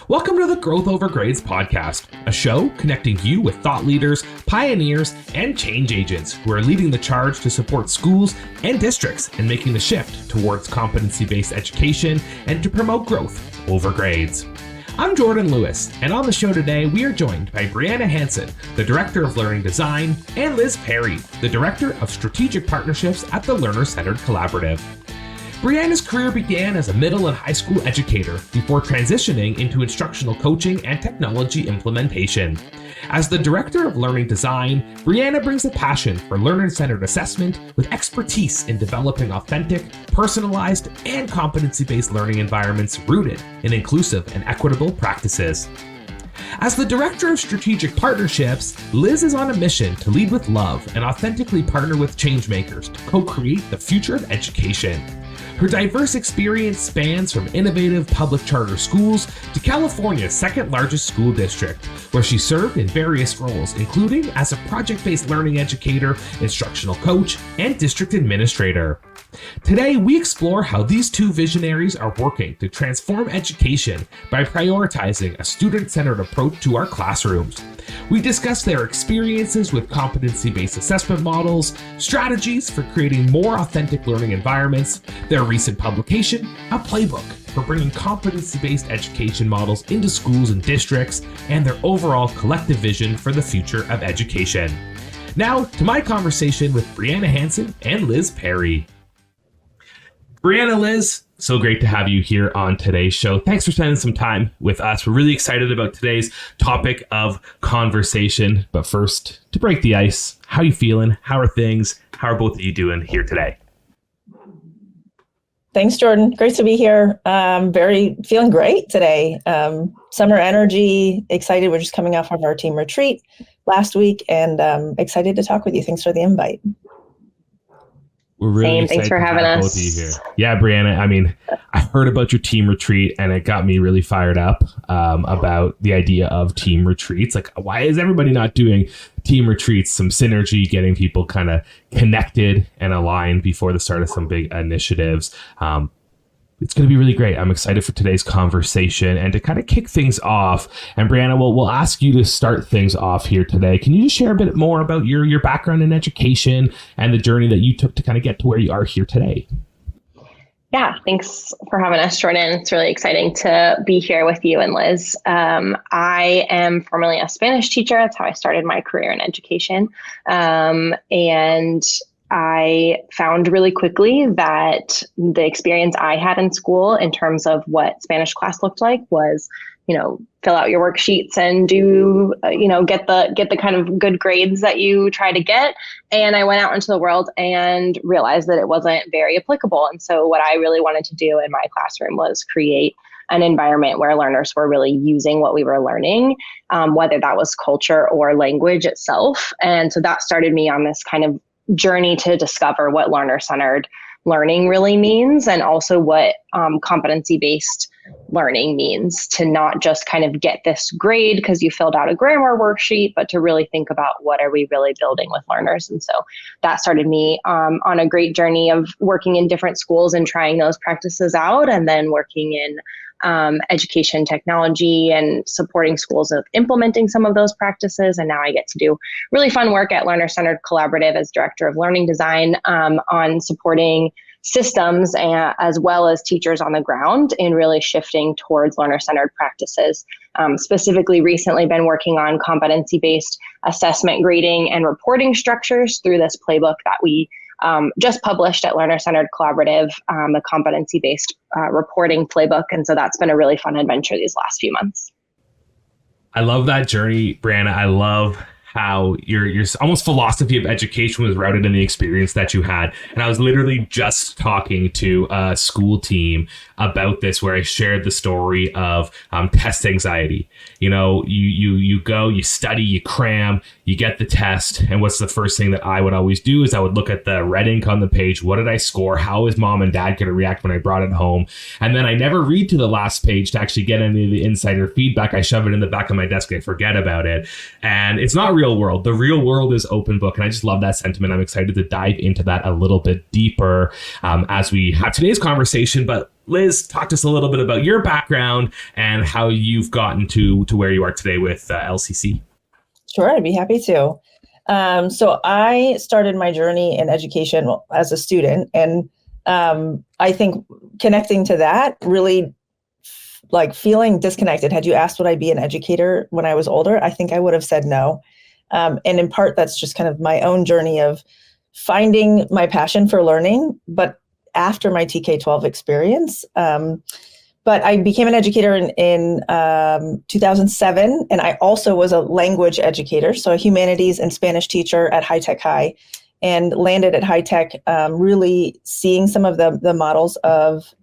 Welcome to the Growth Over Grades podcast, a show connecting you with thought leaders, pioneers, and change agents who are leading the charge to support schools and districts in making the shift towards competency-based education and to promote growth over grades. I'm Jordan Lewis, and on the show today, we are joined by Bryanna Hanson, the Director of Learning Design, and Liz Perry, the Director of Strategic Partnerships at the Learner-Centered Collaborative. Bryanna's career began as a middle and high school educator before transitioning into instructional coaching and technology implementation. As the Director of Learning Design, Bryanna brings a passion for learner-centered assessment with expertise in developing authentic, personalized, and competency-based learning environments rooted in inclusive and equitable practices. As the Director of Strategic Partnerships, Liz is on a mission to lead with love and authentically partner with changemakers to co-create the future of education. Her diverse experience spans from innovative public charter schools to California's second largest school district, where she served in various roles, including as a project-based learning educator, instructional coach, and district administrator. Today, we explore how these two visionaries are working to transform education by prioritizing a student-centered approach to our classrooms. We discuss their experiences with competency-based assessment models, strategies for creating more authentic learning environments, their recent publication, a playbook for bringing competency-based education models into schools and districts, and their overall collective vision for the future of education. Now, to my conversation with Bryanna Hanson and Liz Perry. Bryanna, Liz, so great to have you here on today's show. Thanks for spending some time with us. We're really excited about today's topic of conversation. But first, to break the ice, how are you feeling? How are things? How are both of you doing here today? Thanks, Jordan. Great to be here. Feeling great today. Summer energy, excited. We're just coming off of our team retreat last week and excited to talk with you. Thanks for the invite. We're really excited Thanks for having us. Both of you here. Yeah, Bryanna, I heard about your team retreat and it got me really fired up about the idea of team retreats. Like, why is everybody not doing team retreats? Some synergy, getting people kind of connected and aligned before the start of some big initiatives. It's going to be really great. I'm excited for today's conversation and to kind of kick things off. And Bryanna, we'll ask you to start things off here today. Can you just share a bit more about your background in education and the journey that you took to kind of get to where you are here today? Yeah, thanks for having us, Jordan. It's really exciting to be here with you and Liz. I am formerly a Spanish teacher. That's how I started my career in education. And I found really quickly that the experience I had in school in terms of what Spanish class looked like was, fill out your worksheets and do, get the kind of good grades that you try to get. And I went out into the world and realized that it wasn't very applicable. And so what I really wanted to do in my classroom was create an environment where learners were really using what we were learning, whether that was culture or language itself. And so that started me on this kind of journey to discover what learner-centered learning really means, and also what competency-based learning means, to not just kind of get this grade because you filled out a grammar worksheet, but to really think about what are we really building with learners. And so that started me on a great journey of working in different schools and trying those practices out, and then working in education technology and supporting schools of implementing some of those practices. And now I get to do really fun work at Learner-Centered Collaborative as Director of Learning Design on supporting systems as well as teachers on the ground in really shifting towards learner-centered practices. Specifically, recently been working on competency-based assessment, grading, and reporting structures through this playbook that we just published at Learner-Centered Collaborative, a competency-based reporting playbook. And so that's been a really fun adventure these last few months. I love that journey, Bryanna. I love how your almost philosophy of education was rooted in the experience that you had. And I was literally just talking to a school team about this, where I shared the story of test anxiety. You go, you study, you cram, you get the test. And what's the first thing that I would always do is I would look at the red ink on the page. What did I score? How is mom and dad going to react when I brought it home? And then I never read to the last page to actually get any of the insider feedback. I shove it in the back of my desk. I forget about it. And it's not real real world. The real world is open book. And I just love that sentiment. I'm excited to dive into that a little bit deeper as we have today's conversation. But Liz, talk to us a little bit about your background and how you've gotten to where you are today with LCC. Sure, I'd be happy to. So I started my journey in education as a student, and I think connecting to that, really like feeling disconnected. Had you asked would I be an educator when I was older, I think I would have said no. And in part, that's just kind of my own journey of finding my passion for learning, but after my TK-12 experience. But I became an educator in 2007, and I also was a language educator, so a humanities and Spanish teacher at High Tech High, and landed at High Tech really seeing some of the models of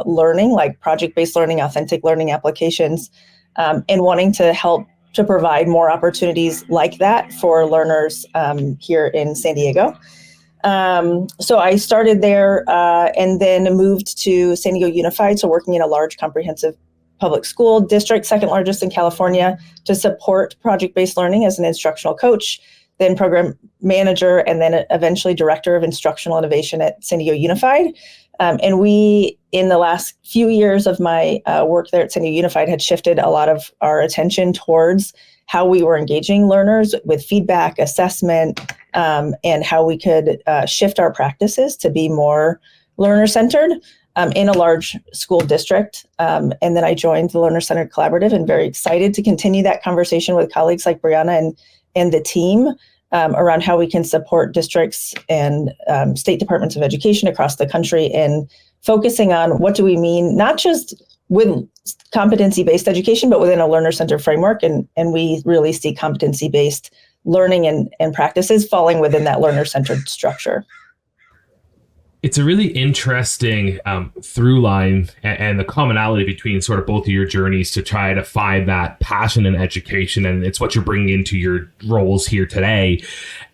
learning, like project-based learning, authentic learning applications, and wanting to help to provide more opportunities like that for learners here in San Diego. So I started there and then moved to San Diego Unified, so working in a large comprehensive public school district, second largest in California, to support project-based learning as an instructional coach, then program manager, and then eventually director of instructional innovation at San Diego Unified. And we, in the last few years of my work there at San Diego Unified, had shifted a lot of our attention towards how we were engaging learners with feedback, assessment, and how we could shift our practices to be more learner-centered in a large school district. And then I joined the Learner-Centered Collaborative, and very excited to continue that conversation with colleagues like Bryanna and the team around how we can support districts and state departments of education across the country in focusing on what do we mean, not just with competency-based education, but within a learner-centered framework. And we really see competency-based learning and practices falling within that learner-centered structure. It's a really interesting through line and the commonality between sort of both of your journeys to try to find that passion in education. And it's what you're bringing into your roles here today.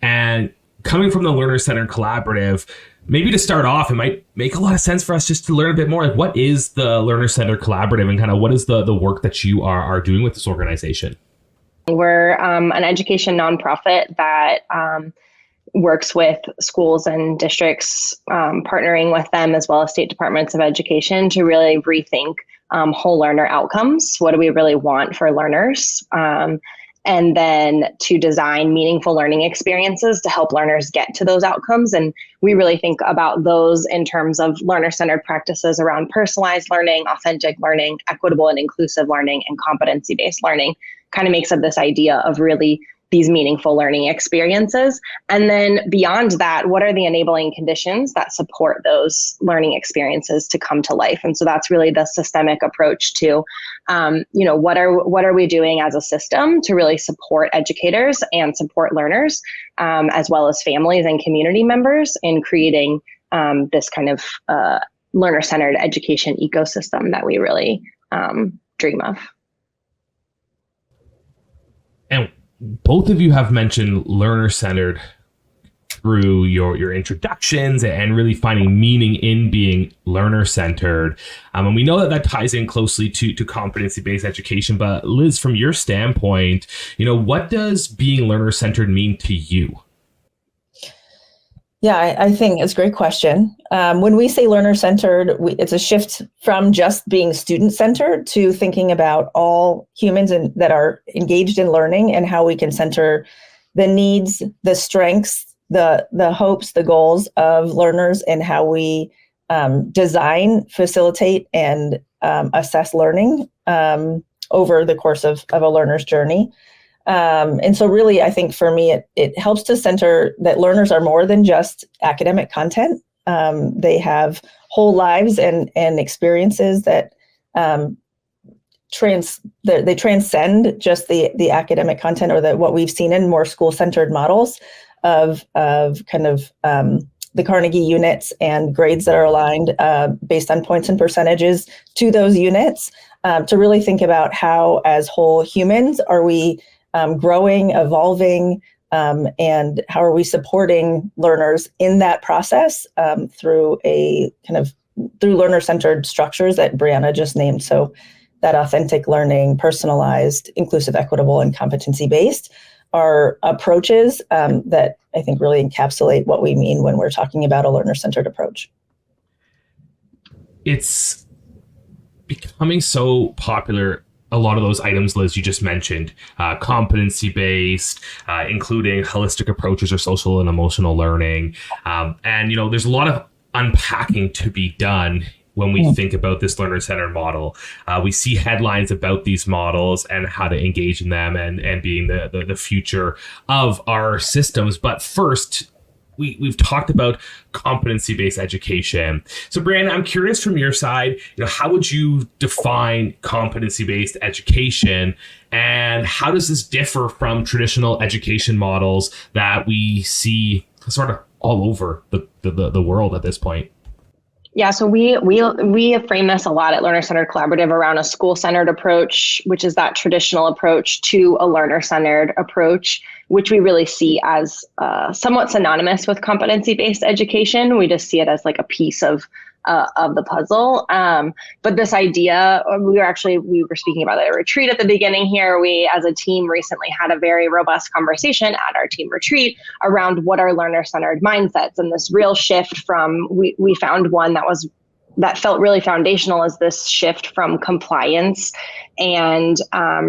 And coming from the Learner-Centered Collaborative, maybe to start off, it might make a lot of sense for us just to learn a bit more. Like, what is the Learner-Centered Collaborative, and kind of what is the work that you are doing with this organization? We're an education nonprofit that works with schools and districts, partnering with them as well as state departments of education to really rethink whole learner outcomes. What do we really want for learners? And then to design meaningful learning experiences to help learners get to those outcomes. And we really think about those in terms of learner-centered practices around personalized learning, authentic learning, equitable and inclusive learning, and competency-based learning. Kind of makes up this idea of really these meaningful learning experiences. And then beyond that, what are the enabling conditions that support those learning experiences to come to life? And so that's really the systemic approach to, what are we doing as a system to really support educators and support learners, as well as families and community members in creating this kind of learner-centered education ecosystem that we really dream of. And both of you have mentioned learner-centered through your introductions and really finding meaning in being learner-centered. And we know that ties in closely to competency-based education. But Liz, from your standpoint, what does being learner-centered mean to you? Yeah, I think it's a great question. When we say learner-centered, it's a shift from just being student-centered to thinking about all humans that are engaged in learning and how we can center the needs, the strengths, the hopes, the goals of learners, and how we design, facilitate, and assess learning over the course of a learner's journey. And so really, I think for me, it helps to center that learners are more than just academic content. They have whole lives and experiences that they transcend just the academic content, or what we've seen in more school-centered models of kind of the Carnegie units and grades that are aligned based on points and percentages to those units, to really think about how, as whole humans, are we growing, evolving, and how are we supporting learners in that process through learner-centered structures that Bryanna just named. So that authentic learning, personalized, inclusive, equitable, and competency-based. are approaches that I think really encapsulate what we mean when we're talking about a learner-centered approach. It's becoming so popular. A lot of those items, Liz, you just mentioned, competency-based, including holistic approaches or social and emotional learning. And, there's a lot of unpacking to be done when we think about this learner-centered model. We see headlines about these models and how to engage in them and being the future of our systems. But first, we've talked about competency-based education. So, Bryanna, I'm curious from your side, how would you define competency-based education, and how does this differ from traditional education models that we see sort of all over the world at this point? Yeah, so we frame this a lot at Learner-Centered Collaborative around a school-centered approach, which is that traditional approach, to a learner-centered approach, which we really see as somewhat synonymous with competency-based education. We just see it as like a piece of the puzzle. But this idea, we were speaking about it at a retreat at the beginning here. We, as a team, recently had a very robust conversation at our team retreat around what are learner-centered mindsets, and this real shift from, we found one that felt really foundational, as this shift from compliance and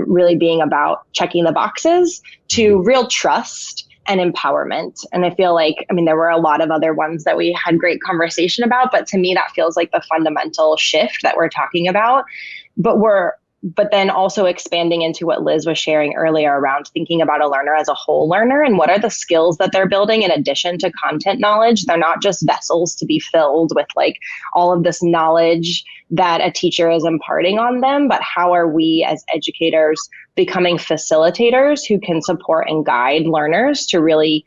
really being about checking the boxes to real trust and empowerment. And I feel like, there were a lot of other ones that we had great conversation about, but to me, that feels like the fundamental shift that we're talking about. But then also expanding into what Liz was sharing earlier around thinking about a learner as a whole learner, and what are the skills that they're building in addition to content knowledge. They're not just vessels to be filled with like all of this knowledge that a teacher is imparting on them, but how are we as educators becoming facilitators who can support and guide learners to really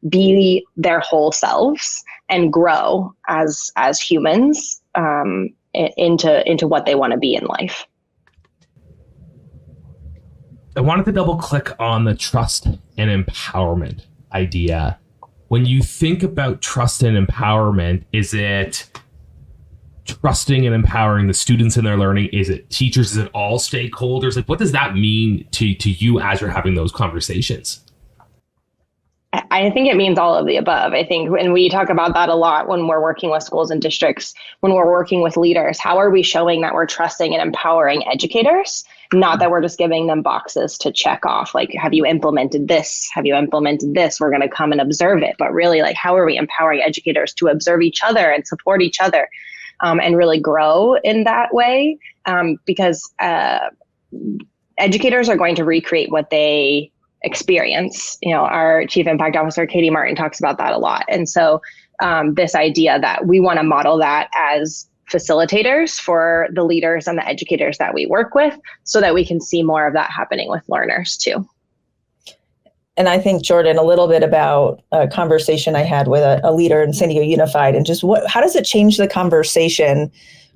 be their whole selves and grow as humans into what they want to be in life. I wanted to double click on the trust and empowerment idea. When you think about trust and empowerment, is it trusting and empowering the students in their learning? Is it teachers? Is it all stakeholders? Like, what does that mean to you as you're having those conversations? I think it means all of the above. I think when we talk about that a lot when we're working with schools and districts, when we're working with leaders, how are we showing that we're trusting and empowering educators? Not that we're just giving them boxes to check off, like, have you implemented this? Have you implemented this? We're going to come and observe it. But really, like, how are we empowering educators to observe each other and support each other and really grow in that way? Because educators are going to recreate what they experience. Our Chief Impact Officer, Katie Martin, talks about that a lot. And so this idea that we want to model that as facilitators for the leaders and the educators that we work with, so that we can see more of that happening with learners too. And I think, Jordan, a little bit about a conversation I had with a leader in San Diego Unified, and just how does it change the conversation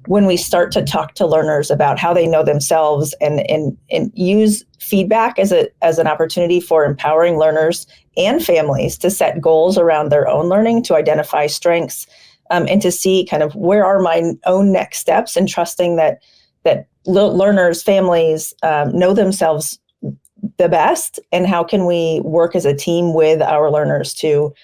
when we start to talk to learners about how they know themselves and use feedback as an opportunity for empowering learners and families to set goals around their own learning, to identify strengths, and to see kind of where are my own next steps, and trusting that learners, families know themselves the best, and how can we work as a team with our learners to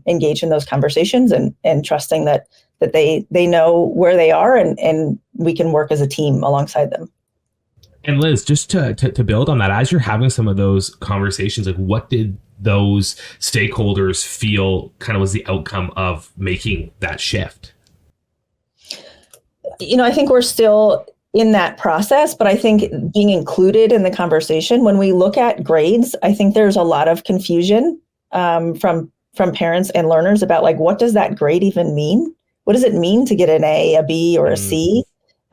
engage in those conversations, and trusting that they know where they are, and we can work as a team alongside them. And Liz, just to build on that, as you're having some of those conversations, like, what did those stakeholders feel kind of was the outcome of making that shift? I think we're still in that process, but I think being included in the conversation, when we look at grades, I think there's a lot of confusion from parents and learners about, like, what does that grade even mean? What does it mean to get an A, a B, or a C?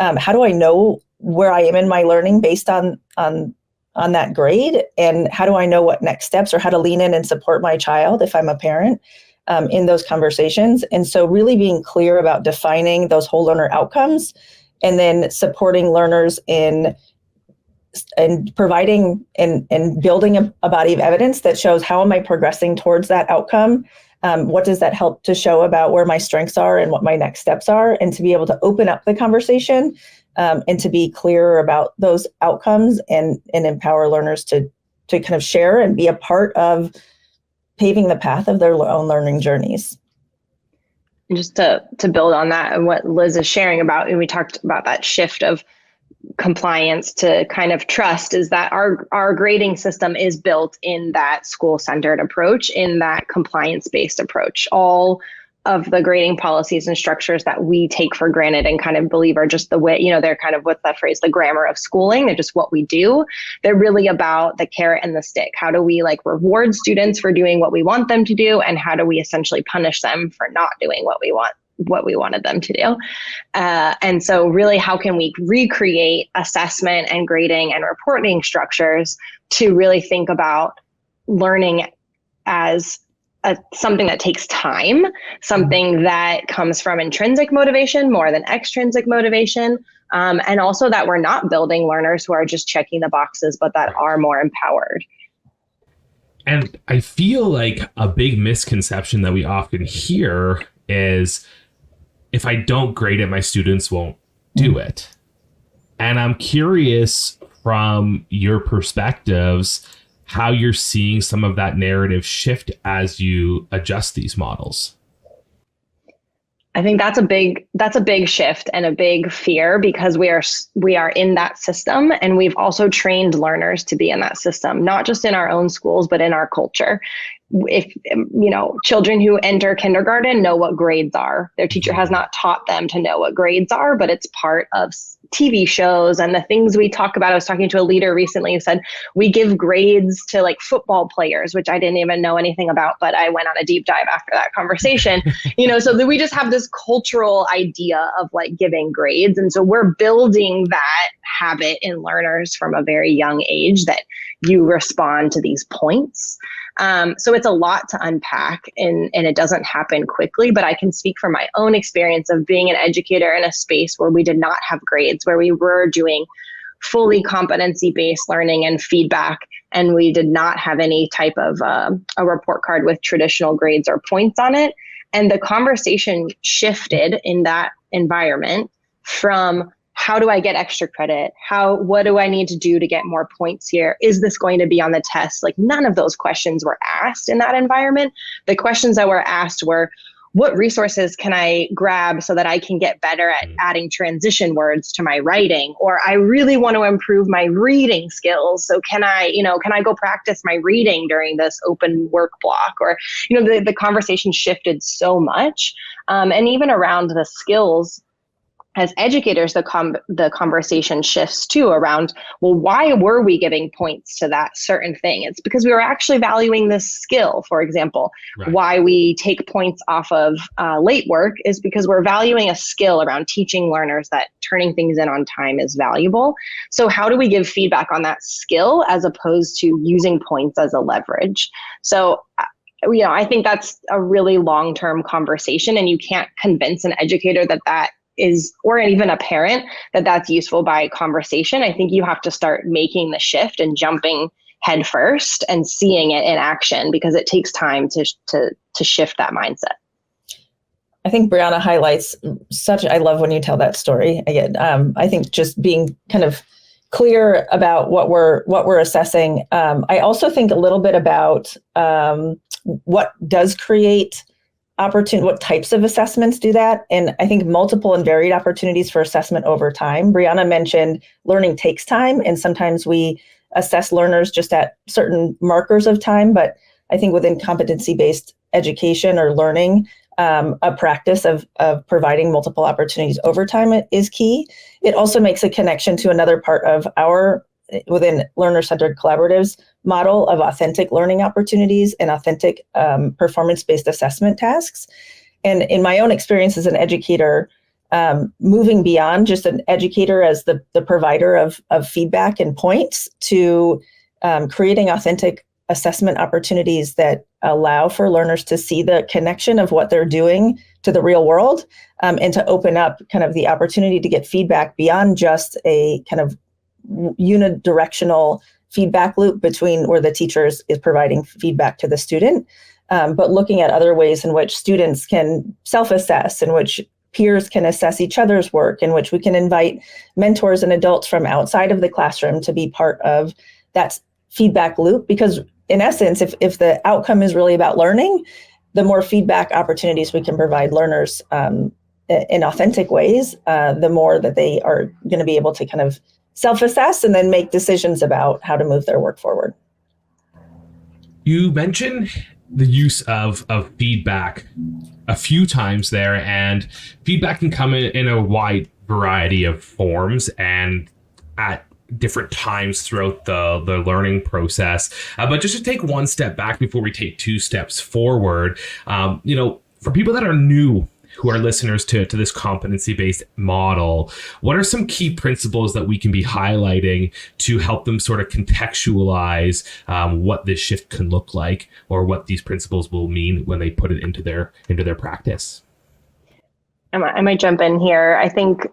How do I know where I am in my learning based on that grade? And how do I know what next steps, or how to lean in and support my child if I'm a parent in those conversations? And so really being clear about defining those whole learner outcomes, and then supporting learners in providing and building a body of evidence that shows how am I progressing towards that outcome? What does that help to show about where my strengths are and what my next steps are? And to be able to open up the conversation and to be clear about those outcomes and empower learners to kind of share and be a part of paving the path of their own learning journeys. And just to build on that and what Liz is sharing about, and we talked about that shift of compliance to kind of trust, is that our grading system is built in that school-centered approach, in that compliance-based approach. All of the grading policies and structures that we take for granted and kind of believe are just the way, they're kind of, what's that phrase, the grammar of schooling. They're just what we do. They're really about the carrot and the stick. How do we reward students for doing what we want them to do? And how do we essentially punish them for not doing what we wanted them to do? And so really, how can we recreate assessment and grading and reporting structures to really think about learning as something that takes time, something that comes from intrinsic motivation more than extrinsic motivation, and also that we're not building learners who are just checking the boxes, but that are more empowered. And I feel like a big misconception that we often hear is, if I don't grade it, my students won't do it. And I'm curious from your perspectives, how you're seeing some of that narrative shift as you adjust these models. I think that's a big shift and a big fear, because we are in that system, and we've also trained learners to be in that system, not just in our own schools, but in our culture. If children who enter kindergarten know what grades are, their teacher has not taught them to know what grades are, but it's part of TV shows and the things we talk about. I was talking to a leader recently who said we give grades to football players, which I didn't even know anything about, but I went on a deep dive after that conversation. So that we just have this cultural idea of giving grades. And so we're building that habit in learners from a very young age, that you respond to these points. So it's a lot to unpack, and it doesn't happen quickly, but I can speak from my own experience of being an educator in a space where we did not have grades, where we were doing fully competency-based learning and feedback, and we did not have any type of a report card with traditional grades or points on it. And the conversation shifted in that environment from, how do I get extra credit? What do I need to do to get more points here? Is this going to be on the test? None of those questions were asked in that environment. The questions that were asked were, what resources can I grab so that I can get better at adding transition words to my writing? Or I really want to improve my reading skills. So can I go practice my reading during this open work block? Or, the conversation shifted so much. And even around the skills, as educators, the conversation shifts too around, well, why were we giving points to that certain thing? It's because we were actually valuing this skill. For example, right. Why we take points off of late work is because we're valuing a skill around teaching learners that turning things in on time is valuable. So how do we give feedback on that skill as opposed to using points as a leverage? So I think that's a really long-term conversation, and you can't convince an educator that is, or even a parent, that's useful by conversation. I think you have to start making the shift and jumping head first and seeing it in action, because it takes time to shift that mindset. I think Bryanna highlights I love when you tell that story. Again, I think just being kind of clear about what we're assessing. I also think a little bit about what does create what types of assessments do that. And I think multiple and varied opportunities for assessment over time. Bryanna mentioned learning takes time, and sometimes we assess learners just at certain markers of time. But I think within competency-based education or learning, a practice of providing multiple opportunities over time is key. It also makes a connection to another part of within learner-centered collaboratives model of authentic learning opportunities and authentic performance-based assessment tasks. And in my own experience as an educator, moving beyond just an educator as the provider of feedback and points to creating authentic assessment opportunities that allow for learners to see the connection of what they're doing to the real world, and to open up kind of the opportunity to get feedback beyond just a kind of unidirectional feedback loop between where the teacher is providing feedback to the student, but looking at other ways in which students can self-assess, in which peers can assess each other's work, in which we can invite mentors and adults from outside of the classroom to be part of that feedback loop, because in essence, if the outcome is really about learning, the more feedback opportunities we can provide learners in authentic ways, the more that they are going to be able to kind of self-assess and then make decisions about how to move their work forward. You mentioned the use of feedback a few times there, and feedback can come in a wide variety of forms and at different times throughout the learning process. But just to take one step back before we take two steps forward, for people that are new, who are listeners to this competency-based model, what are some key principles that we can be highlighting to help them sort of contextualize what this shift can look like, or what these principles will mean when they put it into their practice? I might jump in here. I think,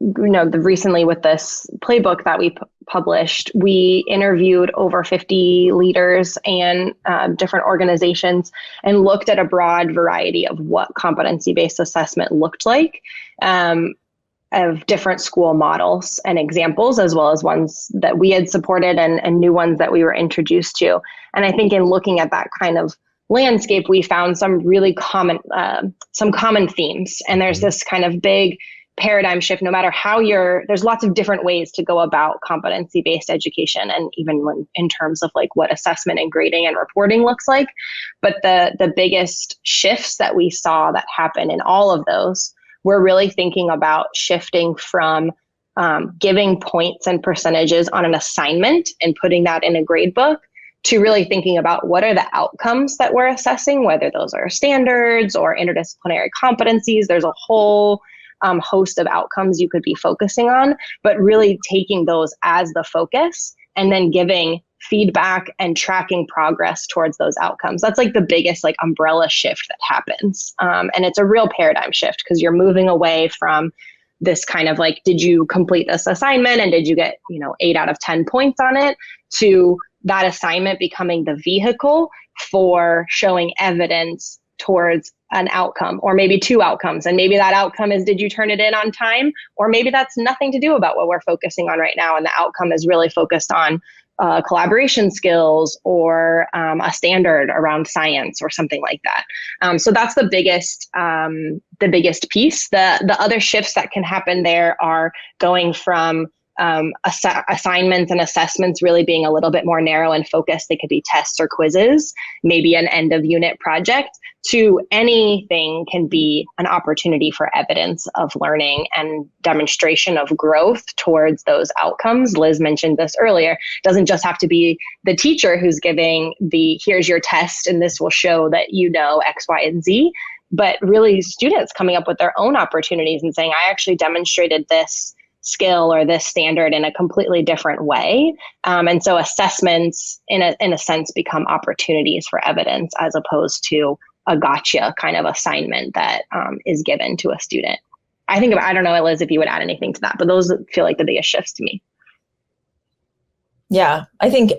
recently with this playbook that we published, we interviewed over 50 leaders and different organizations and looked at a broad variety of what competency-based assessment looked like, of different school models and examples, as well as ones that we had supported and new ones that we were introduced to. And I think in looking at that kind of landscape, we found some really common themes. And there's this kind of big paradigm shift. No matter how there's lots of different ways to go about competency-based education, and even when in terms of like what assessment and grading and reporting looks like. But the biggest shifts that we saw that happen in all of those, we're really thinking about shifting from giving points and percentages on an assignment and putting that in a grade book, to really thinking about what are the outcomes that we're assessing, whether those are standards or interdisciplinary competencies. There's a whole host of outcomes you could be focusing on, but really taking those as the focus and then giving feedback and tracking progress towards those outcomes. That's like the biggest like umbrella shift that happens. And it's a real paradigm shift, because you're moving away from this kind of like, did you complete this assignment and did you get 8 out of 10 points on it, to that assignment becoming the vehicle for showing evidence towards an outcome, or maybe two outcomes. And maybe that outcome is, did you turn it in on time? Or maybe that's nothing to do about what we're focusing on right now, and the outcome is really focused on collaboration skills, or a standard around science or something like that. So that's the biggest piece. The other shifts that can happen there are going from assignments and assessments really being a little bit more narrow and focused. They could be tests or quizzes, maybe an end of unit project, to anything can be an opportunity for evidence of learning and demonstration of growth towards those outcomes. Liz mentioned this earlier. It doesn't just have to be the teacher who's giving here's your test and this will show that you know X, Y, and Z, but really students coming up with their own opportunities and saying, I actually demonstrated this skill or this standard in a completely different way. And so assessments in a sense become opportunities for evidence, as opposed to a gotcha kind of assignment that is given to a student. I don't know, Liz, if you would add anything to that, but those feel like the biggest shifts to me. Yeah, I think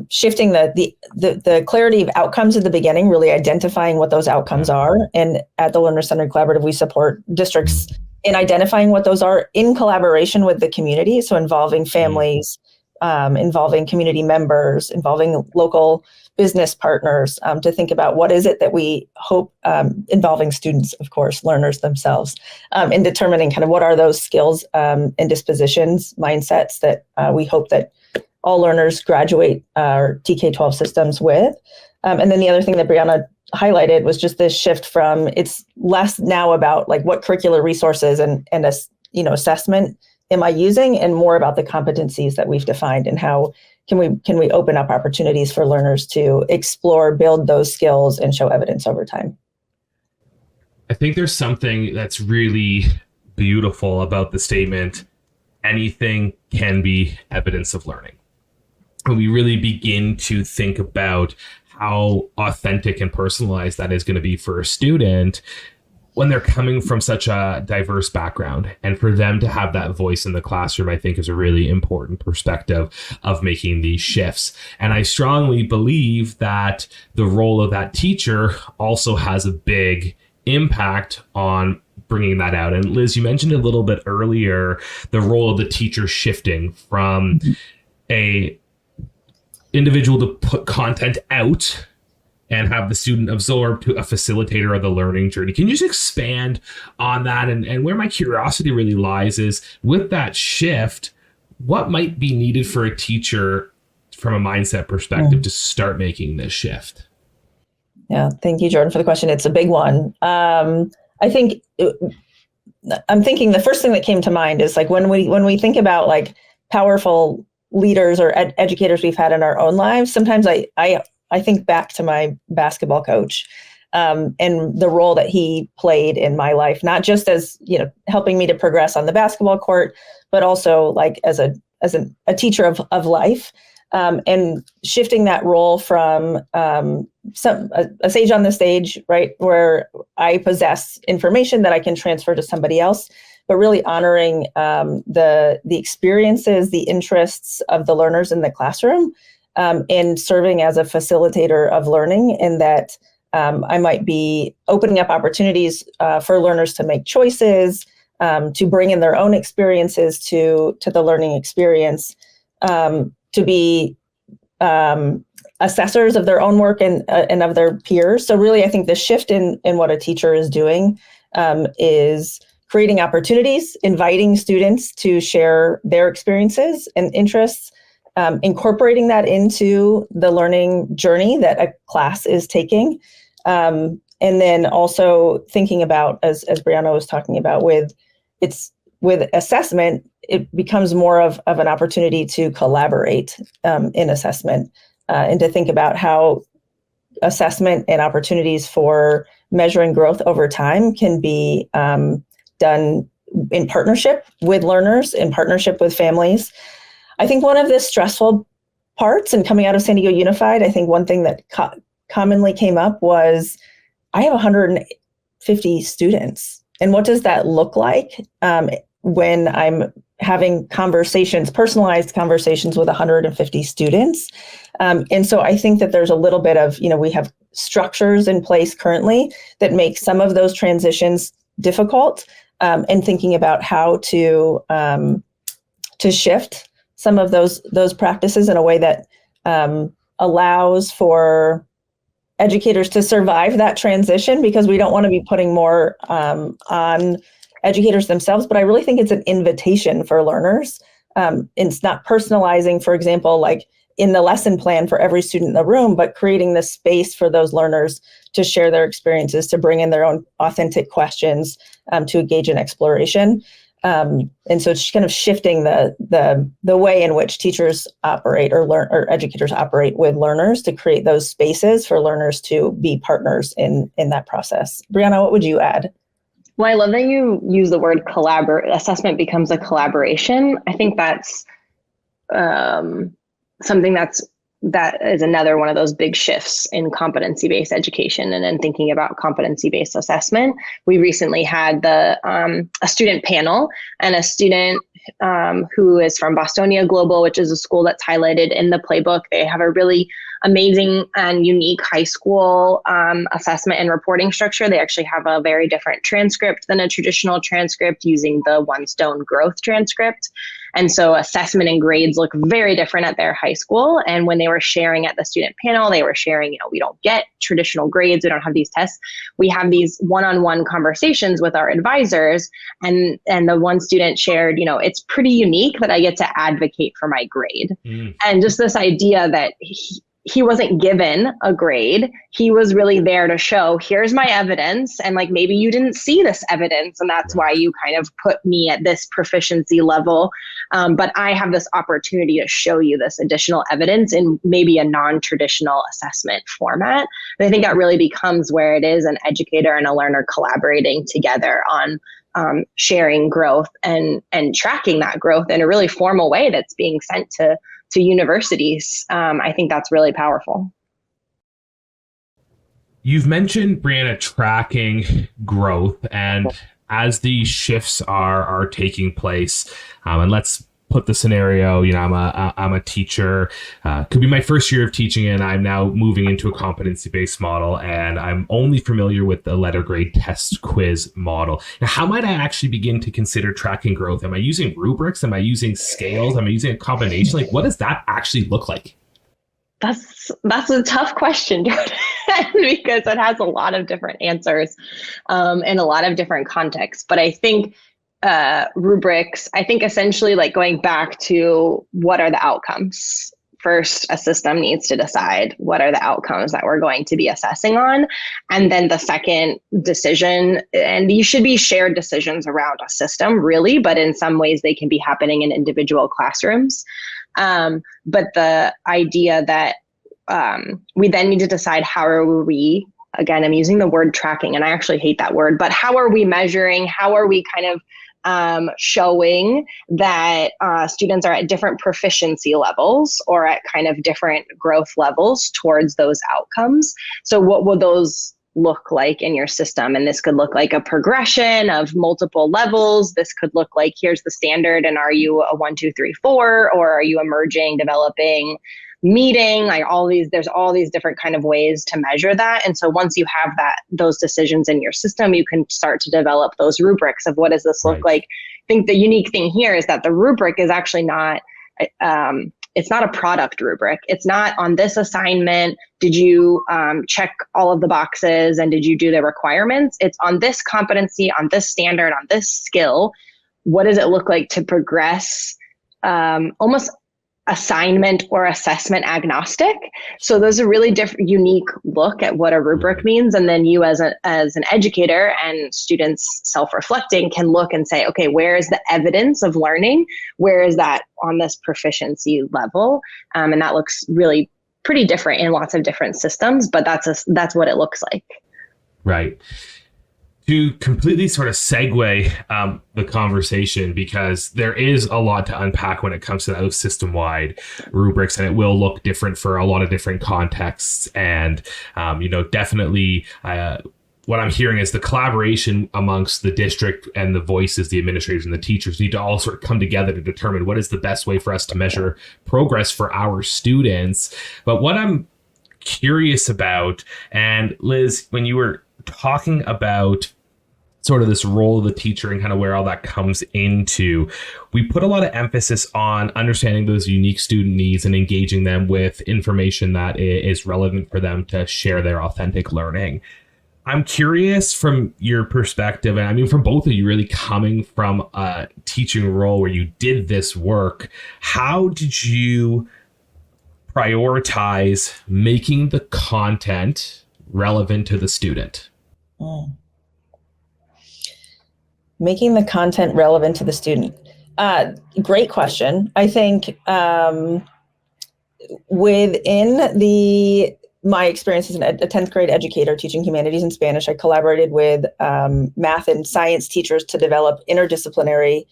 shifting the clarity of outcomes at the beginning, really identifying what those outcomes are. And at the Learner-Centered Collaborative, we support districts in identifying what those are in collaboration with the community. So involving families, involving community members, involving local business partners, to think about what is it that we hope, involving students, of course, learners themselves, in determining kind of what are those skills and dispositions, mindsets that we hope that all learners graduate our TK-12 systems with. And then the other thing that Bryanna highlighted was just this shift from, it's less now about like what curricular resources and assessment am I using, and more about the competencies that we've defined, and how can we open up opportunities for learners to explore, build those skills, and show evidence over time. I think there's something that's really beautiful about the statement, anything can be evidence of learning. When we really begin to think about how authentic and personalized that is going to be for a student when they're coming from such a diverse background, and for them to have that voice in the classroom, I think is a really important perspective of making these shifts. And I strongly believe that the role of that teacher also has a big impact on bringing that out. And Liz, you mentioned a little bit earlier, the role of the teacher shifting from a individual to put content out and have the student absorb to a facilitator of the learning journey. Can you just expand on that? And where my curiosity really lies is with that shift, what might be needed for a teacher from a mindset perspective to start making this shift? Yeah, thank you, Jordan, for the question. It's a big one. I think I'm thinking the first thing that came to mind is like when we think about like powerful leaders or educators we've had in our own lives, sometimes I think back to my basketball coach and the role that he played in my life, not just as, helping me to progress on the basketball court, but also like as a teacher of life, and shifting that role from a sage on the stage, right, where I possess information that I can transfer to somebody else, but really honoring the experiences, the interests of the learners in the classroom, and serving as a facilitator of learning, and that I might be opening up opportunities for learners to make choices, to bring in their own experiences to the learning experience, to be assessors of their own work and of their peers. So really, I think the shift in what a teacher is doing is creating opportunities, inviting students to share their experiences and interests, incorporating that into the learning journey that a class is taking. And then also thinking about, as Bryanna was talking about, with assessment, it becomes more of an opportunity to collaborate in assessment, and to think about how assessment and opportunities for measuring growth over time can be done in partnership with learners, in partnership with families. I think one of the stressful parts, and coming out of San Diego Unified, I think one thing that commonly came up was, I have 150 students. And what does that look like when I'm having personalized conversations with 150 students? And so I think that there's a little bit of, we have structures in place currently that make some of those transitions difficult, and thinking about how to shift some of those practices in a way that allows for educators to survive that transition, because we don't want to be putting more on educators themselves. But I really think it's an invitation for learners. It's not personalizing, for example, like in the lesson plan for every student in the room, but creating the space for those learners to share their experiences, to bring in their own authentic questions, to engage in exploration. And so it's kind of shifting the way in which teachers operate or educators operate with learners, to create those spaces for learners to be partners in that process. Bryanna, what would you add? Well, I love that you use the word assessment becomes a collaboration. I think that's something that is another one of those big shifts in competency-based education, and then thinking about competency-based assessment. We recently had a student panel, and a student who is from Bostonia Global, which is a school that's highlighted in the Playbook. They have a really amazing and unique high school assessment and reporting structure. They actually have a very different transcript than a traditional transcript, using the One Stone growth transcript. And so assessment and grades look very different at their high school. And when they were sharing at the student panel, they were sharing, we don't get traditional grades. We don't have these tests. We have these one-on-one conversations with our advisors. And the one student shared, it's pretty unique that I get to advocate for my grade. And just this idea that he wasn't given a grade. He was really there to show, here's my evidence. And like, maybe you didn't see this evidence, and that's why you kind of put me at this proficiency level. But I have this opportunity to show you this additional evidence in maybe a non-traditional assessment format. And I think that really becomes where it is an educator and a learner collaborating together on sharing growth and tracking that growth in a really formal way that's being sent to universities. I think that's really powerful. You've mentioned, Bryanna, tracking growth, and as these shifts are taking place, and let's put the scenario, I'm a teacher, could be my first year of teaching, and I'm now moving into a competency-based model, and I'm only familiar with the letter grade test quiz model. Now, how might I actually begin to consider tracking growth? Am I using rubrics? Am I using scales? Am I using a combination? Like, what does that actually look like? That's a tough question, Jordan, because it has a lot of different answers and a lot of different contexts. But I think rubrics, I think essentially like going back to what are the outcomes? First, a system needs to decide what are the outcomes that we're going to be assessing on. And then the second decision, and these should be shared decisions around a system really, but in some ways they can be happening in individual classrooms. But the idea that we then need to decide how are we, again, I'm using the word tracking, and I actually hate that word, but how are we measuring? How are we kind of showing that students are at different proficiency levels or at kind of different growth levels towards those outcomes? So what will those look like in your system? And this could look like a progression of multiple levels. This could look like, here's the standard, and are you a 1, 2, 3, 4, or are you emerging, developing, meeting? Like there's all these different kind of ways to measure that. And so once you have those decisions in your system, you can start to develop those rubrics of what does this look like. I think the unique thing here is that the rubric is actually not, it's not a product rubric. It's not on this assignment, did you check all of the boxes and did you do the requirements? It's on this competency, on this standard, on this skill. What does it look like to progress almost assignment or assessment agnostic? So those are really different, unique look at what a rubric means. And then you as an educator and students self-reflecting can look and say, okay, where is the evidence of learning? Where is that on this proficiency level? And that looks really pretty different in lots of different systems, but that's what it looks like. Right. To completely sort of segue the conversation, because there is a lot to unpack when it comes to those system-wide rubrics, and it will look different for a lot of different contexts. And, definitely what I'm hearing is the collaboration amongst the district and the voices, the administrators and the teachers need to all sort of come together to determine what is the best way for us to measure progress for our students. But what I'm curious about, and Liz, when you were talking about sort of this role of the teacher and kind of where all that comes into, we put a lot of emphasis on understanding those unique student needs and engaging them with information that is relevant for them to share their authentic learning. I'm curious from your perspective, and I mean from both of you really coming from a teaching role where you did this work, how did you prioritize making the content relevant to the student? Making the content relevant to the student. Great question. I think within my experience as a 10th grade educator teaching humanities and Spanish, I collaborated with math and science teachers to develop interdisciplinary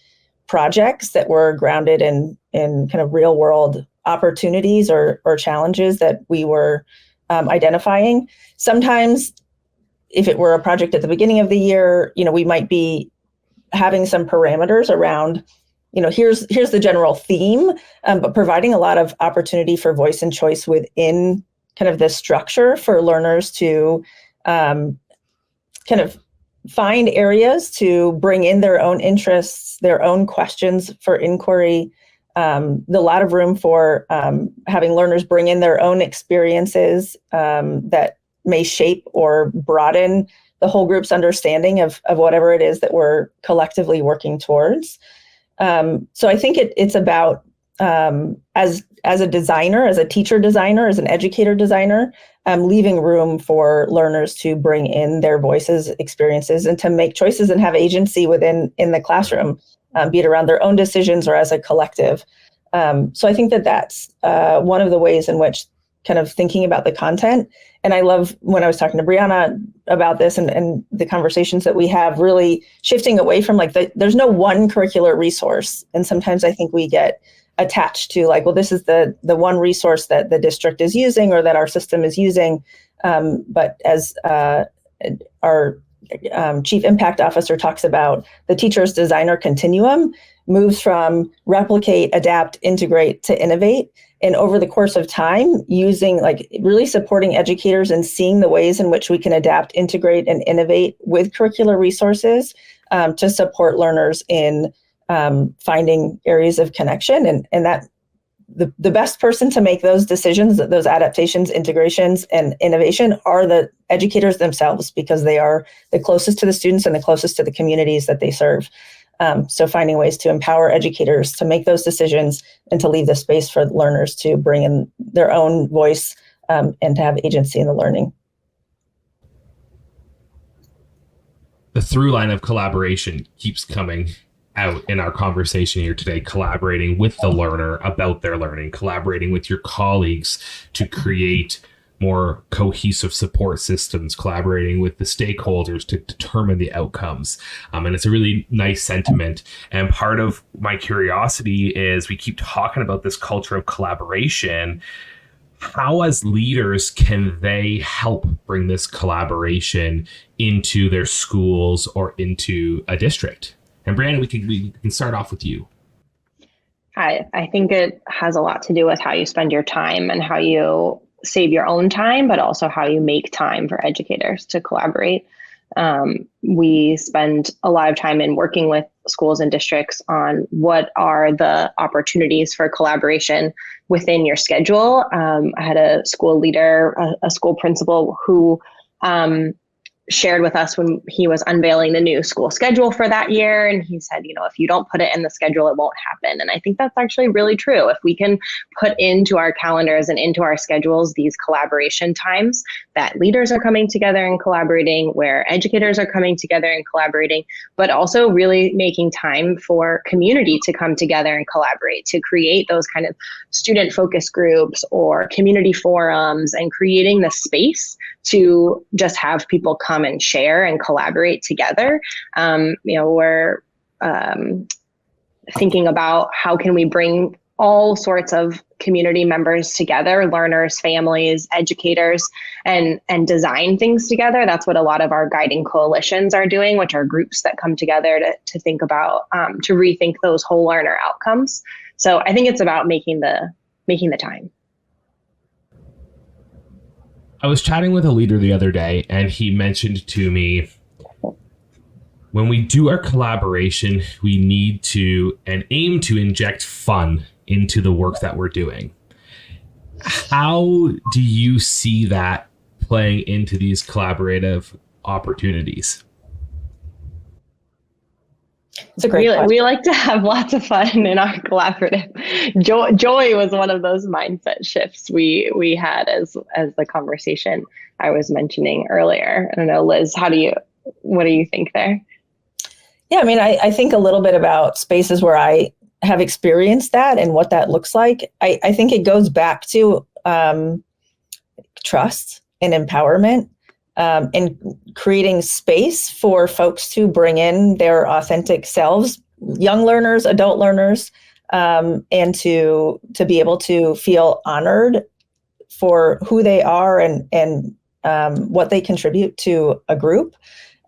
projects that were grounded in kind of real world opportunities or challenges that we were identifying. Sometimes if it were a project at the beginning of the year, we might be having some parameters around, here's the general theme, but providing a lot of opportunity for voice and choice within kind of the structure for learners to kind of find areas to bring in their own interests, their own questions for inquiry. A lot of room for having learners bring in their own experiences that may shape or broaden the whole group's understanding of whatever it is that we're collectively working towards. So I think it's about, as a designer, as a teacher designer, as an educator designer, leaving room for learners to bring in their voices, experiences, and to make choices and have agency in the classroom, be it around their own decisions or as a collective. So I think that's one of the ways in which kind of thinking about the content. And I love when I was talking to Bryanna about this and the conversations that we have, really shifting away from there's no one curricular resource. And sometimes I think we get attached to well, this is the one resource that the district is using or that our system is using. But as our chief impact officer talks about, the teacher's designer continuum moves from replicate, adapt, integrate to innovate. And over the course of time, using really supporting educators and seeing the ways in which we can adapt, integrate, and innovate with curricular resources to support learners in finding areas of connection. And that the best person to make those decisions, those adaptations, integrations, and innovation are the educators themselves, because they are the closest to the students and the closest to the communities that they serve. So finding ways to empower educators to make those decisions and to leave the space for learners to bring in their own voice and to have agency in the learning. The through line of collaboration keeps coming out in our conversation here today, collaborating with the learner about their learning, collaborating with your colleagues to create more cohesive support systems, collaborating with the stakeholders to determine the outcomes. And it's a really nice sentiment. And part of my curiosity is we keep talking about this culture of collaboration. How, as leaders, can they help bring this collaboration into their schools or into a district? And Bryanna, we can start off with you. I think it has a lot to do with how you spend your time and how you save your own time, but also how you make time for educators to collaborate. We spend a lot of time in working with schools and districts on what are the opportunities for collaboration within your schedule. I had a school leader, a school principal who shared with us when he was unveiling the new school schedule for that year. And he said, if you don't put it in the schedule, it won't happen. And I think that's actually really true. If we can put into our calendars and into our schedules these collaboration times that leaders are coming together and collaborating, where educators are coming together and collaborating, but also really making time for community to come together and collaborate, to create those kind of student focus groups or community forums, and creating the space to just have people come and share and collaborate together. We're thinking about how can we bring all sorts of community members together, learners, families, educators, and design things together. That's what a lot of our guiding coalitions are doing, which are groups that come together to think about, to rethink those whole learner outcomes. So I think it's about making the time. I was chatting with a leader the other day, and he mentioned to me, when we do our collaboration, we need to and aim to inject fun into the work that we're doing. How do you see that playing into these collaborative opportunities? It's a great question. We like to have lots of fun in our collaborative. Joy was one of those mindset shifts we had as the conversation I was mentioning earlier. I don't know, Liz, what do you think there? Yeah, I mean, I think a little bit about spaces where I have experienced that and what that looks like. I think it goes back to trust and empowerment. And creating space for folks to bring in their authentic selves, young learners, adult learners, and to be able to feel honored for who they are and what they contribute to a group.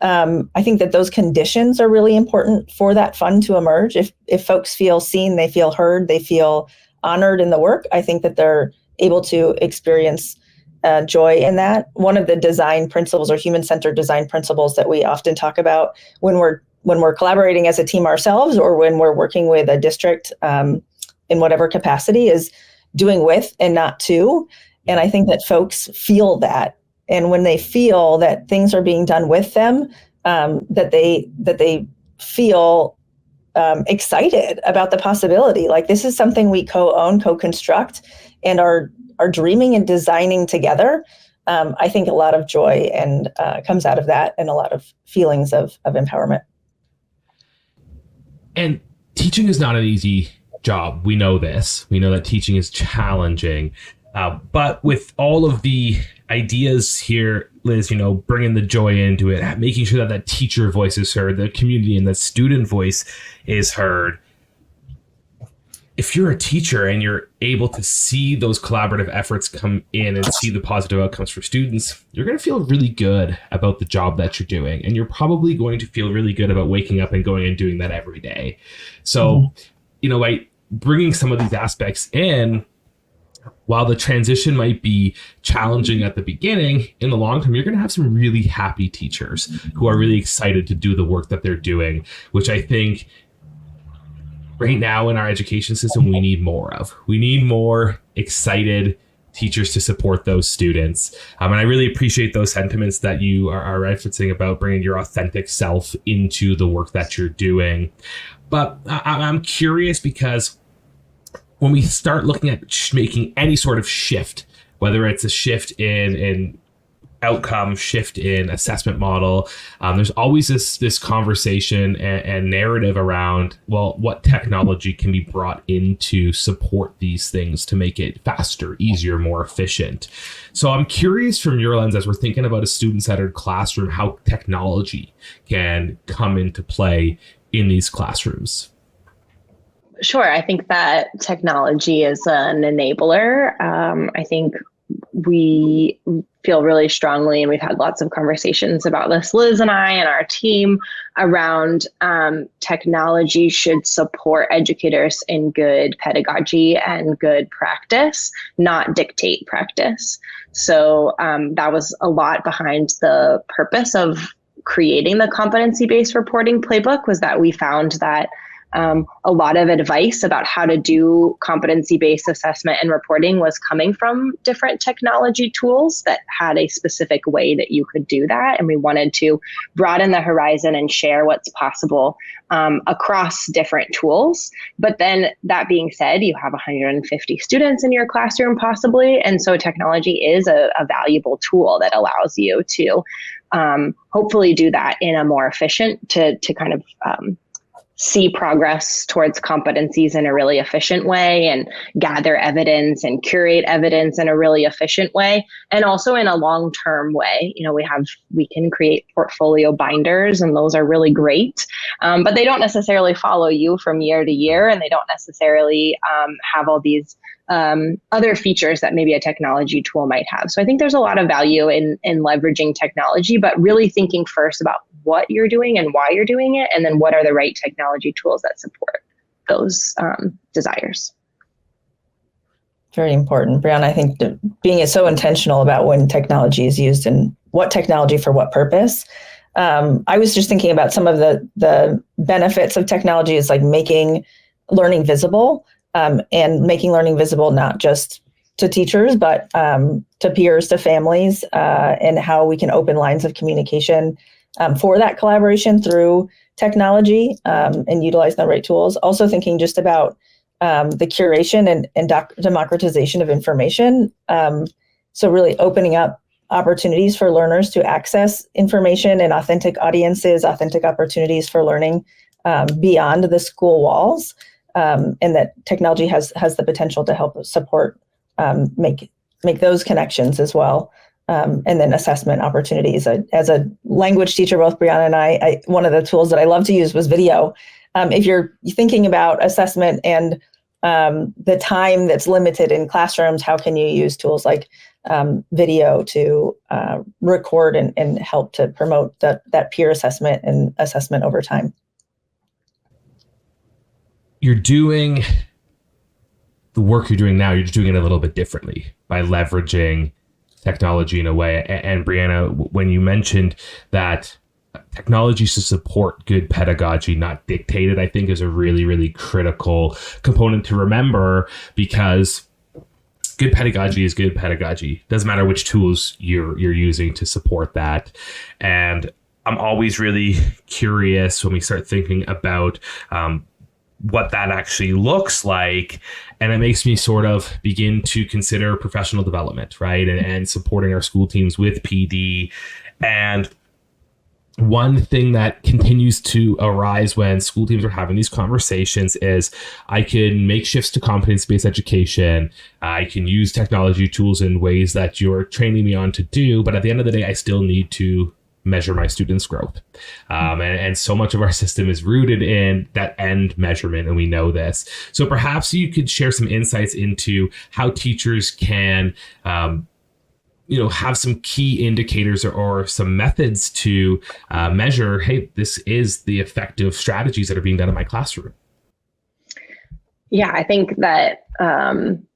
I think that those conditions are really important for that fun to emerge. If folks feel seen, they feel heard, they feel honored in the work, I think that they're able to experience joy in that. One of the design principles or human-centered design principles that we often talk about when we're collaborating as a team ourselves, or when we're working with a district in whatever capacity, is doing with and not to. And I think that folks feel that. And when they feel that things are being done with them, that they feel excited about the possibility. Like, this is something we co-own, co-construct, and are dreaming and designing together. I think a lot of joy and comes out of that, and a lot of feelings of empowerment. And teaching is not an easy job. We know this. We know that teaching is challenging. But with all of the ideas here, Liz, bringing the joy into it, making sure that teacher voice is heard, the community and the student voice is heard. If you're a teacher and you're able to see those collaborative efforts come in and see the positive outcomes for students, you're going to feel really good about the job that you're doing. And you're probably going to feel really good about waking up and going and doing that every day. So, by bringing some of these aspects in, while the transition might be challenging at the beginning, in the long term, you're going to have some really happy teachers who are really excited to do the work that they're doing, which I think right now in our education system, we need more of. We need more excited teachers to support those students. And I really appreciate those sentiments that you are referencing about bringing your authentic self into the work that you're doing. But I'm curious because when we start looking at making any sort of shift, whether it's a shift in outcome, shift in assessment model, there's always this conversation and narrative around, well, what technology can be brought in to support these things to make it faster, easier, more efficient. So I'm curious from your lens, as we're thinking about a student-centered classroom, how technology can come into play in these classrooms. Sure. I think that technology is an enabler. I think we feel really strongly, and we've had lots of conversations about this, Liz and I and our team, around technology should support educators in good pedagogy and good practice, not dictate practice. So that was a lot behind the purpose of creating the competency-based reporting playbook, was that we found that a lot of advice about how to do competency-based assessment and reporting was coming from different technology tools that had a specific way that you could do that. And we wanted to broaden the horizon and share what's possible across different tools. But then that being said, you have 150 students in your classroom possibly. And so technology is a valuable tool that allows you to hopefully do that in a more efficient, to kind of see progress towards competencies in a really efficient way, and gather evidence and curate evidence in a really efficient way, and also in a long-term way. You know, we can create portfolio binders, and those are really great, but they don't necessarily follow you from year to year, and they don't necessarily have all these other features that maybe a technology tool might have. So I think there's a lot of value in leveraging technology, but really thinking first about what you're doing and why you're doing it, and then what are the right technology tools that support those desires. Very important, Bryanna. I think being so intentional about when technology is used and what technology for what purpose. I was just thinking about some of the benefits of technology is like making learning visible, and making learning visible not just to teachers, but to peers, to families, and how we can open lines of communication for that collaboration through technology, and utilize the right tools. Also thinking just about the curation and democratization of information. So really opening up opportunities for learners to access information and authentic audiences, authentic opportunities for learning beyond the school walls, and that technology has the potential to help support make those connections as well. And then assessment opportunities. As a language teacher, both Bryanna and I, one of the tools that I love to use was video. If you're thinking about assessment and the time that's limited in classrooms, how can you use tools like video to record and help to promote that peer assessment and assessment over time? You're doing the work you're doing now, you're just doing it a little bit differently by leveraging technology in a way. And Bryanna, when you mentioned that technology should support good pedagogy, not dictate it, I think is a really, really critical component to remember, because good pedagogy is good pedagogy. Doesn't matter which tools you're using to support that. And I'm always really curious when we start thinking about what that actually looks like. And it makes me sort of begin to consider professional development, right? And supporting our school teams with PD. And one thing that continues to arise when school teams are having these conversations is I can make shifts to competence-based education. I can use technology tools in ways that you're training me on to do. But at the end of the day, I still need to measure my students' growth. And so much of our system is rooted in that end measurement, and we know this. So perhaps you could share some insights into how teachers can have some key indicators or some methods to measure, hey, this is the effective strategies that are being done in my classroom. Yeah, I think that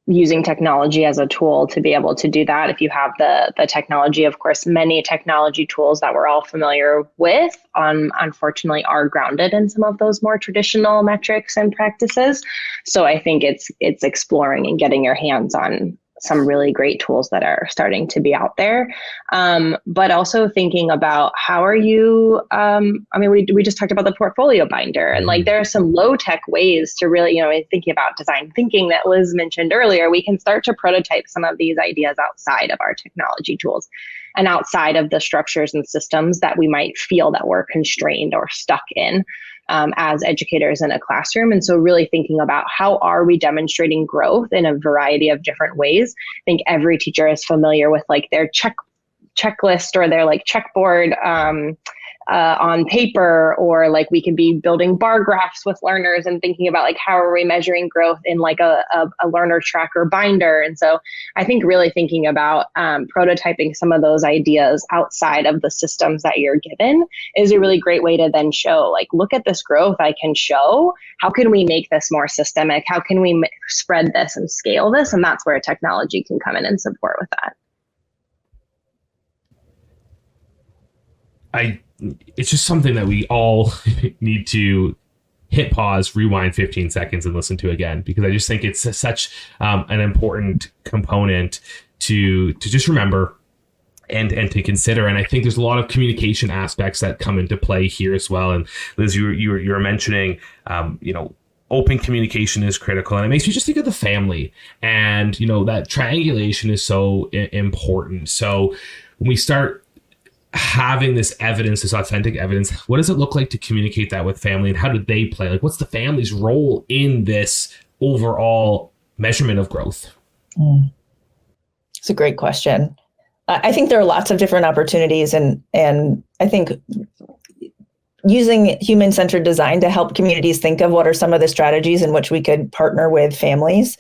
using technology as a tool to be able to do that. If you have the technology, of course, many technology tools that we're all familiar with, unfortunately, are grounded in some of those more traditional metrics and practices. So I think it's exploring and getting your hands on some really great tools that are starting to be out there. But also thinking about how are you, we just talked about the portfolio binder, and like there are some low tech ways to really, thinking about design thinking that Liz mentioned earlier, we can start to prototype some of these ideas outside of our technology tools and outside of the structures and systems that we might feel that we're constrained or stuck in. As educators in a classroom. And so really thinking about how are we demonstrating growth in a variety of different ways. I think every teacher is familiar with like their checklist or their like checkboard on paper, or like we can be building bar graphs with learners and thinking about like how are we measuring growth in like a learner tracker binder. And so I think really thinking about prototyping some of those ideas outside of the systems that you're given is a really great way to then show like, look at this growth I can show. How can we make this more systemic? How can we spread this and scale this? And that's where technology can come in and support with that. It's just something that we all need to hit pause, rewind 15 seconds and listen to again, because I just think it's such an important component to just remember and to consider. And I think there's a lot of communication aspects that come into play here as well. And Liz, you were mentioning, open communication is critical, and it makes me just think of the family, and that triangulation is so important. So when we start having this evidence, this authentic evidence, what does it look like to communicate that with family, and how do they play? Like, what's the family's role in this overall measurement of growth? It's a great question. I think there are lots of different opportunities, and I think using human-centered design to help communities think of what are some of the strategies in which we could partner with families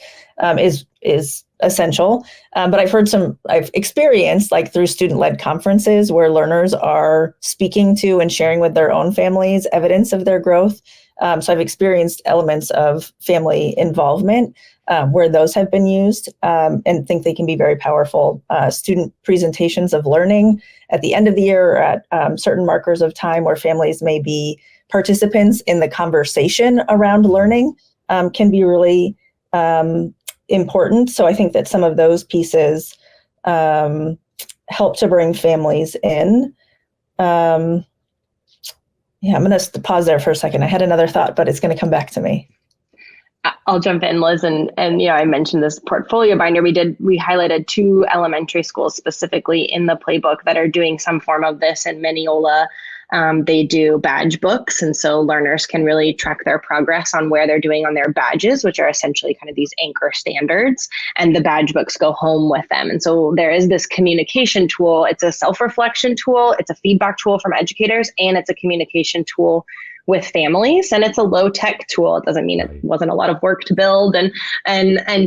is essential. But I've experienced like through student-led conferences where learners are speaking to and sharing with their own families evidence of their growth. So I've experienced elements of family involvement where those have been used, and think they can be very powerful. Student presentations of learning at the end of the year or at certain markers of time where families may be participants in the conversation around learning can be really important. So I think that some of those pieces help to bring families in. I'm going to pause there for a second. I had another thought, but it's going to come back to me. I'll jump in, Liz, and I mentioned this portfolio binder. We highlighted 2 elementary schools specifically in the playbook that are doing some form of this, and Mineola. They do badge books, and so learners can really track their progress on where they're doing on their badges, which are essentially kind of these anchor standards, and the badge books go home with them. And so there is this communication tool. It's a self-reflection tool, it's a feedback tool from educators, and it's a communication tool with families, and it's a low tech tool. It doesn't mean it wasn't a lot of work to build and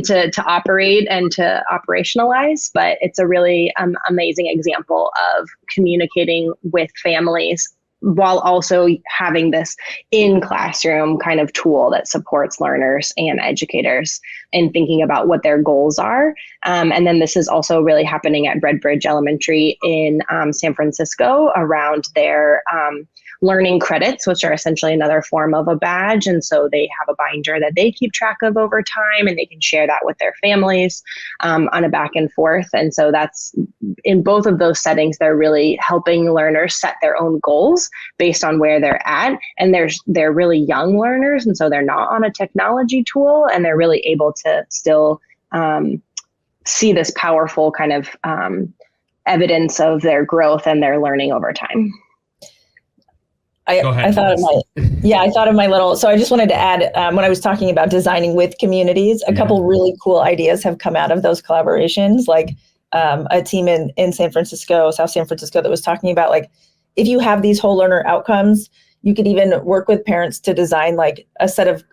to operate and to operationalize, but it's a really amazing example of communicating with families while also having this in classroom kind of tool that supports learners and educators in thinking about what their goals are. And then this is also really happening at Redbridge Elementary in San Francisco around their learning credits, which are essentially another form of a badge. And so they have a binder that they keep track of over time, and they can share that with their families on a back and forth. And so that's in both of those settings, they're really helping learners set their own goals based on where they're at. And they're really young learners. And so they're not on a technology tool, and they're really able to still see this powerful kind of evidence of their growth and their learning over time. I thought of my little, so I just wanted to add, when I was talking about designing with communities, a couple really cool ideas have come out of those collaborations, like a team in San Francisco, South San Francisco, that was talking about like, if you have these whole learner outcomes, you could even work with parents to design like a set of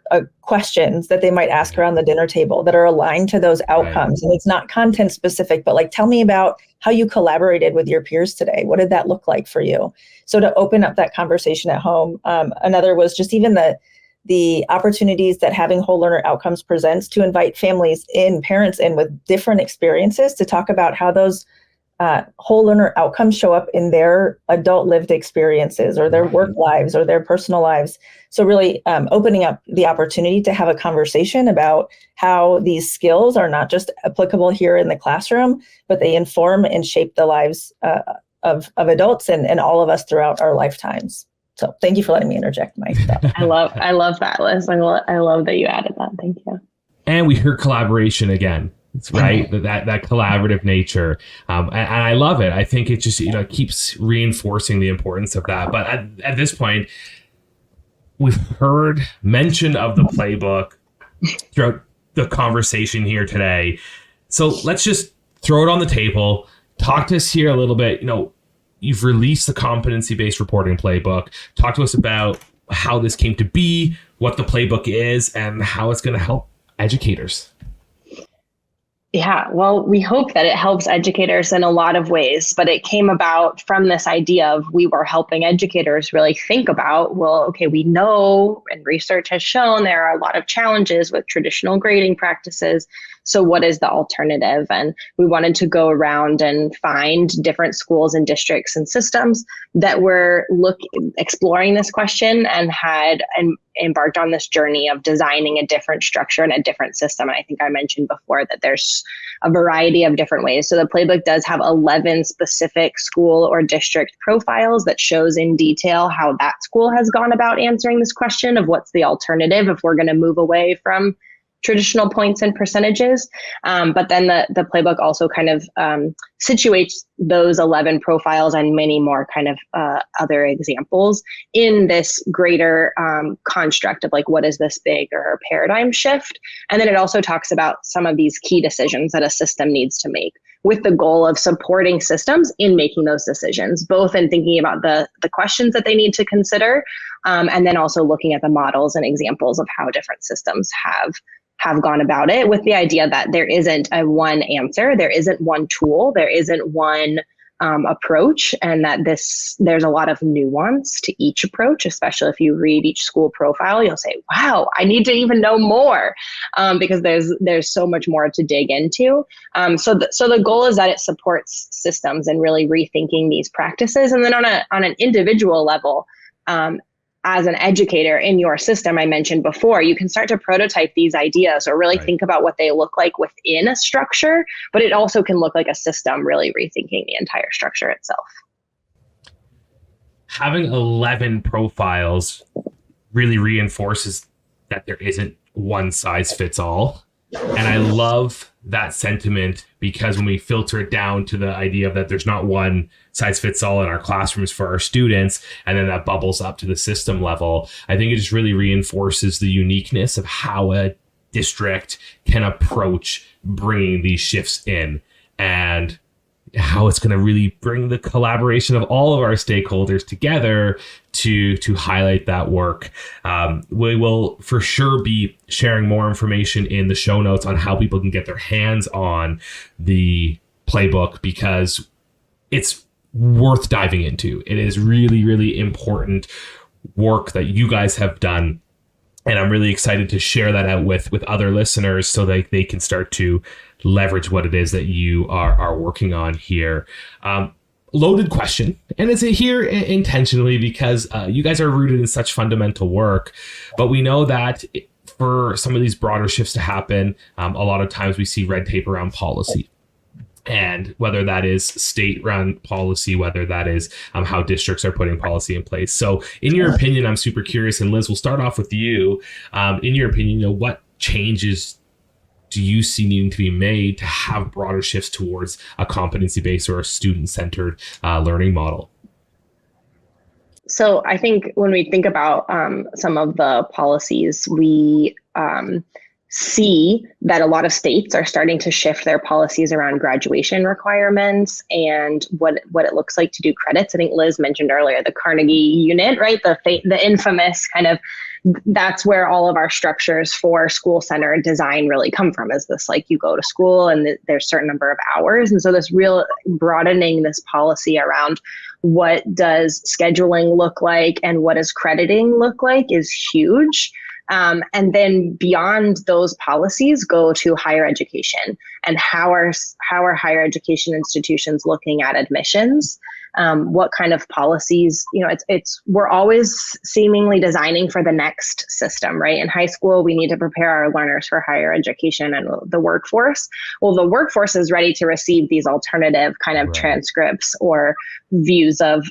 questions that they might ask around the dinner table that are aligned to those outcomes. Right. And it's not content specific, but like, tell me about how you collaborated with your peers today. What did that look like for you? So to open up that conversation at home. Another was just even the opportunities that having whole learner outcomes presents to invite families in, parents in with different experiences to talk about how those whole learner outcomes show up in their adult lived experiences or their work lives or their personal lives. So really opening up the opportunity to have a conversation about how these skills are not just applicable here in the classroom, but they inform and shape the lives of adults and all of us throughout our lifetimes. So thank you for letting me interject my thought. I love that, Liz. I love that you added that. Thank you. And we hear collaboration again. It's right. that collaborative nature. And I love it. I think it just, keeps reinforcing the importance of that. But at this point, we've heard mention of the playbook throughout the conversation here today. So let's just throw it on the table. Talk to us here a little bit. You've released the competency-based reporting playbook. Talk to us about how this came to be, what the playbook is, and how it's going to help educators. Yeah, well, we hope that it helps educators in a lot of ways, but it came about from this idea of we were helping educators really think about, well, okay, we know and research has shown there are a lot of challenges with traditional grading practices. So what is the alternative? And we wanted to go around and find different schools and districts and systems that were exploring this question and had embarked on this journey of designing a different structure and a different system. And I think I mentioned before that there's a variety of different ways. So the playbook does have 11 specific school or district profiles that shows in detail how that school has gone about answering this question of what's the alternative if we're going to move away from traditional points and percentages. But then the playbook also kind of situates those 11 profiles and many more kind of other examples in this greater construct of like, what is this bigger paradigm shift? And then it also talks about some of these key decisions that a system needs to make with the goal of supporting systems in making those decisions, both in thinking about the questions that they need to consider, and then also looking at the models and examples of how different systems have gone about it, with the idea that there isn't a one answer, there isn't one tool, there isn't one approach, and that there's a lot of nuance to each approach. Especially if you read each school profile, you'll say, wow, I need to even know more, because there's so much more to dig into. So the goal is that it supports systems and really rethinking these practices. And then on an individual level, as an educator in your system, I mentioned before, you can start to prototype these ideas or really think about what they look like within a structure, but it also can look like a system really rethinking the entire structure itself. Having 11 profiles really reinforces that there isn't one size fits all. And I love that sentiment, because when we filter it down to the idea of that there's not one size fits all in our classrooms for our students, and then that bubbles up to the system level, I think it just really reinforces the uniqueness of how a district can approach bringing these shifts in, and how it's going to really bring the collaboration of all of our stakeholders together to highlight that work. We will for sure be sharing more information in the show notes on how people can get their hands on the playbook, because it's worth diving into. It is really, really important work that you guys have done. And I'm really excited to share that out with other listeners so that they can start to leverage what it is that you are working on here. Loaded question, and it's here intentionally because you guys are rooted in such fundamental work, but we know that for some of these broader shifts to happen, a lot of times we see red tape around policy. And whether that is state-run policy, whether that is how districts are putting policy in place. So in your opinion, I'm super curious, and Liz, we'll start off with you. In your opinion, what changes do you see needing to be made to have broader shifts towards a competency-based or a student-centered learning model? So I think when we think about some of the policies, we see that a lot of states are starting to shift their policies around graduation requirements and what it looks like to do credits. I think Liz mentioned earlier the Carnegie unit, right? The infamous kind of, that's where all of our structures for school center design really come from, is this like you go to school and there's a certain number of hours. And so this real broadening this policy around what does scheduling look like and what does crediting look like is huge. And then beyond those policies, go to higher education and how are higher education institutions looking at admissions? What kind of policies, we're always seemingly designing for the next system, right? In high school, we need to prepare our learners for higher education and the workforce. Well, the workforce is ready to receive these alternative kind of transcripts or views of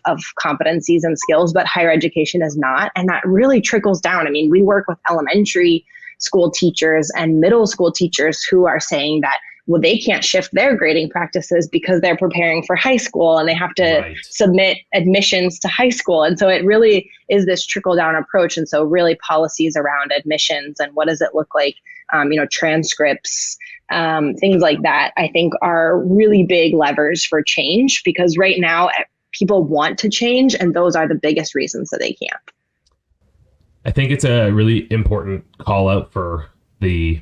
competencies and skills, but higher education is not. And that really trickles down. I mean, we work with elementary school teachers and middle school teachers who are saying that, well, they can't shift their grading practices because they're preparing for high school and they have to submit admissions to high school. And so it really is this trickle down approach. And so really policies around admissions and what does it look like, transcripts, things like that, I think are really big levers for change, because right now people want to change and those are the biggest reasons that they can't. I think it's a really important call out for the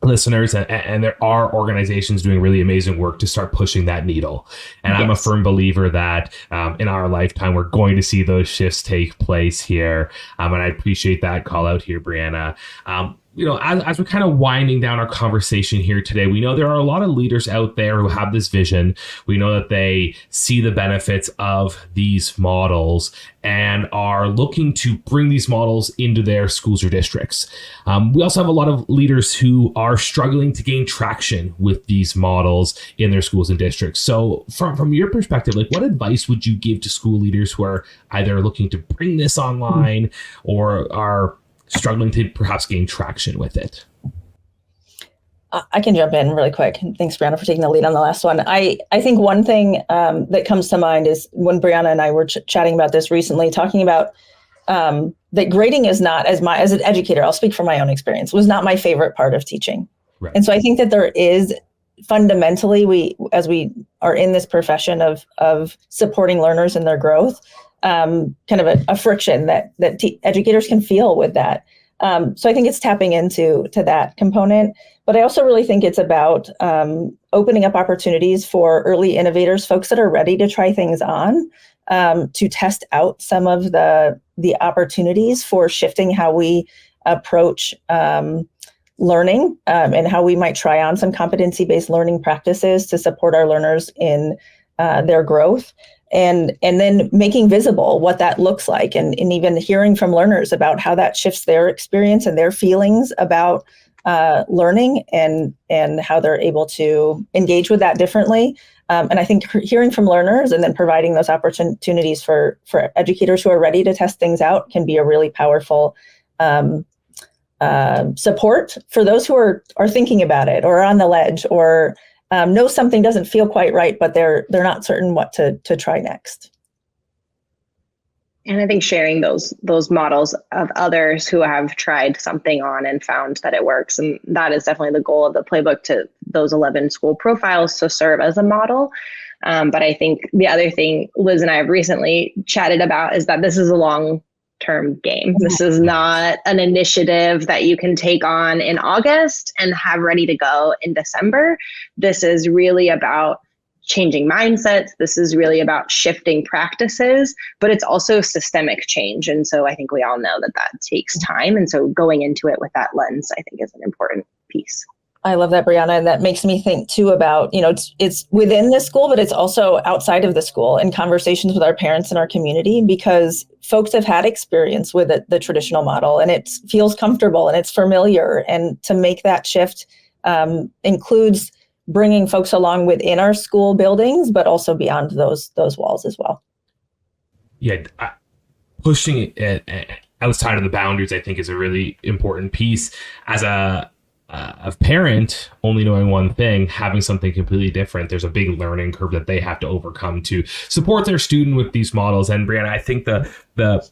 listeners, and there are organizations doing really amazing work to start pushing that needle. And I'm a firm believer that in our lifetime, we're going to see those shifts take place here. And I appreciate that call out here, Bryanna. As we're kind of winding down our conversation here today, we know there are a lot of leaders out there who have this vision. We know that they see the benefits of these models and are looking to bring these models into their schools or districts. We also have a lot of leaders who are struggling to gain traction with these models in their schools and districts. So from your perspective, what advice would you give to school leaders who are either looking to bring this online or are struggling to perhaps gain traction with it? I can jump in really quick. Thanks, Bryanna, for taking the lead on the last one. I think one thing that comes to mind is when Bryanna and I were chatting about this recently, talking about that grading is not, as an educator, I'll speak from my own experience, was not my favorite part of teaching. Right. And so I think that there is fundamentally, as we are in this profession of supporting learners in their growth, kind of a friction that educators can feel with that. So I think it's tapping into that component, but I also really think it's about opening up opportunities for early innovators, folks that are ready to try things on, to test out some of the opportunities for shifting how we approach learning, and how we might try on some competency-based learning practices to support our learners in their growth. And then making visible what that looks like, and even hearing from learners about how that shifts their experience and their feelings about learning and how they're able to engage with that differently. And I think hearing from learners and then providing those opportunities for educators who are ready to test things out can be a really powerful support for those who are thinking about it or are on the ledge or know something doesn't feel quite right, but they're not certain what to try next. And I think sharing those models of others who have tried something on and found that it works. And that is definitely the goal of the playbook, to those 11 school profiles to serve as a model. But I think the other thing Liz and I have recently chatted about is that this is a long-term game. This is not an initiative that you can take on in August and have ready to go in December. This is really about changing mindsets. This is really about shifting practices, but it's also systemic change. And so I think we all know that takes time. And so going into it with that lens, I think, is an important piece. I love that, Bryanna. And that makes me think too about, it's within the school, but it's also outside of the school in conversations with our parents and our community, because folks have had experience with the traditional model and it feels comfortable and it's familiar. And to make that shift includes bringing folks along within our school buildings, but also beyond those walls as well. Yeah, pushing it outside of the boundaries, I think, is a really important piece. As a parent only knowing one thing, having something completely different, there's a big learning curve that they have to overcome to support their student with these models. And Bryanna, I think the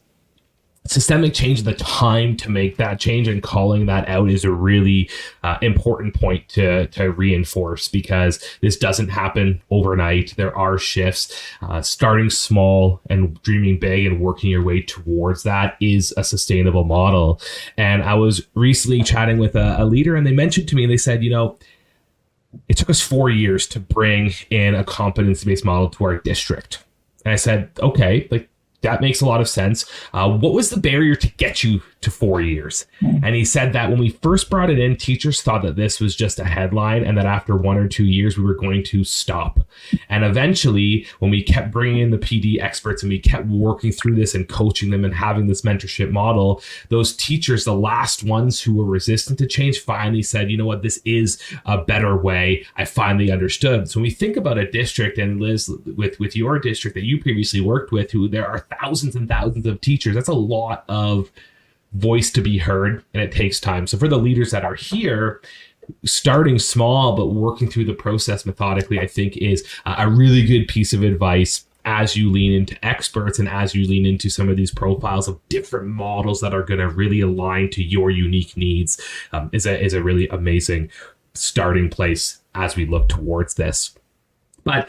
systemic change, the time to make that change and calling that out is a really important point to reinforce, because this doesn't happen overnight. There are shifts. Starting small and dreaming big and working your way towards that is a sustainable model. And I was recently chatting with a leader, and they mentioned to me, they said, it took us 4 years to bring in a competency-based model to our district. And I said, okay, that makes a lot of sense. What was the barrier to get you to 4 years? And he said that when we first brought it in, teachers thought that this was just a headline and that after 1 or 2 years, we were going to stop. And eventually, when we kept bringing in the PD experts and we kept working through this and coaching them and having this mentorship model, those teachers, the last ones who were resistant to change, finally said, you know what, this is a better way. I finally understood. So when we think about a district, and Liz, with your district that you previously worked with, who there are thousands and thousands of teachers, that's a lot of voice to be heard, and it takes time. So for the leaders that are here, starting small but working through the process methodically, I think is a really good piece of advice as you lean into experts and as you lean into some of these profiles of different models that are going to really align to your unique needs. Is a really amazing starting place as we look towards this. But,